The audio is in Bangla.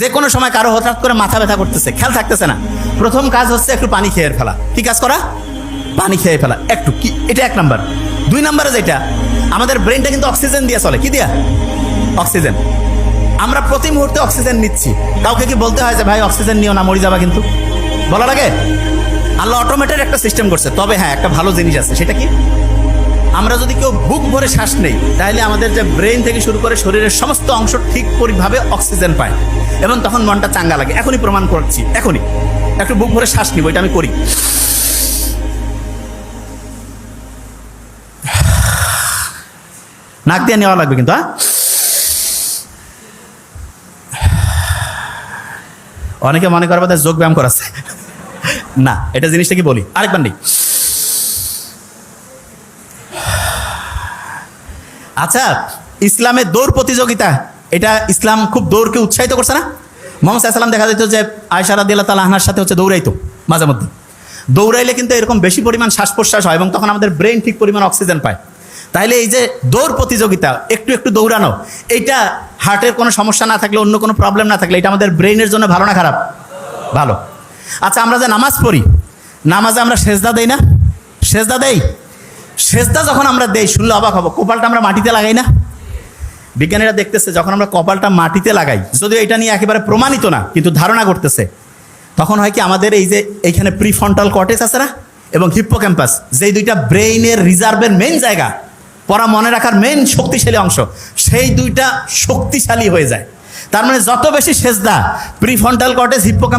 যে কোনো সময় কারো হঠাৎ করে মাথা ব্যথা করতেছে, খেয়াল থাকতেছে না, প্রথম কাজ হচ্ছে একটু পানি খেয়ে ফেলা। কি কাজ করা? পানি খেয়ে ফেলা একটু, কি এটা 1 নাম্বার। 2 নাম্বারে যেটা, আমাদের ব্রেনটা কিন্তু অক্সিজেন দিয়ে চলে। কি দিয়া? অক্সিজেন। আমরা প্রতি মুহূর্তে অক্সিজেন নিচ্ছি। কাউকে কি বলতে হয় যে ভাই অক্সিজেন নিও না, মরে যাবা? কিন্তু বলা লাগে? আল্লাহ অটোমেটেড একটা সিস্টেম করছে। তবে হ্যাঁ, একটা ভালো জিনিস আছে, সেটা কি? আমরা যদি কেউ বুক ভরে শ্বাস নেই, তাহলে আমাদের যে ব্রেন থেকে শুরু করে শরীরের সমস্ত অংশ ঠিক পরিভাবে অক্সিজেন পায় এবং তখন মনটা চাঙ্গা লাগে। এখনই প্রমাণ করছি, এখনই একটু বুক ভরে শ্বাস নিব, এটা আমি করি। নাক দিয়ে নেওয়া লাগবে কিন্তু, হ্যাঁ। অনেকে মনে করবে তাদের যোগ ব্যায়াম করাচ্ছে না, এটা জিনিসটা কি বলি আরেকবার নেই। আচ্ছা, ইসলামের দৌড় প্রতিযোগিতা, এটা ইসলাম খুব দৌড়কে উৎসাহিত করছে না? মোহাম্মদ সাল্লাল্লাহু দেখা যেত যে আয়েশা রাদিয়াল্লাহু তাআলা আনহার সাথে দৌড়াইতো মাঝে মধ্যে। দৌড়াইলে কিন্তু এরকম বেশি পরিমাণ শ্বাস প্রশ্বাস হয় এবং তখন আমাদের ব্রেন ঠিক পরিমাণ অক্সিজেন পায়। তাইলে এই যে দৌড় প্রতিযোগিতা, একটু একটু দৌড়ানো, এইটা হার্টের কোনো সমস্যা না থাকলে, অন্য কোনো প্রবলেম না থাকলে, এটা আমাদের ব্রেনের জন্য ভালো না খারাপ? ভালো। আচ্ছা, আমরা যে নামাজ পড়ি, নামাজে আমরা সেজদা দেই না? সেজদা দেই। সেজদা যখন আমরা দেই, শুনলে অবাক হবো, কপালটা আমরা মাটিতে লাগাই না? বিজ্ঞানীরা দেখতেছে যখন আমরা কপালটা মাটিতে লাগাই, যদিও এটা নিয়ে একেবারে প্রমাণিত না, কিন্তু ধারণা করতেছে, তখন হয় কি আমাদের এই যে এইখানে প্রিফ্রন্টাল কর্টেক্স আছে না এবং হিপ্পোক্যাম্পাস, যেই দুইটা ব্রেইনের রিজার্ভের মেইন জায়গা, পড়া মনে রাখার মেইন শক্তিশালী অংশ, সেই দুইটা শক্তিশালী হয়ে যায়। তার মানে যত বেশি সেজদা, প্রিফ্রন্টাল কর্টেক্স, হিপ্পোক্যাম্পাস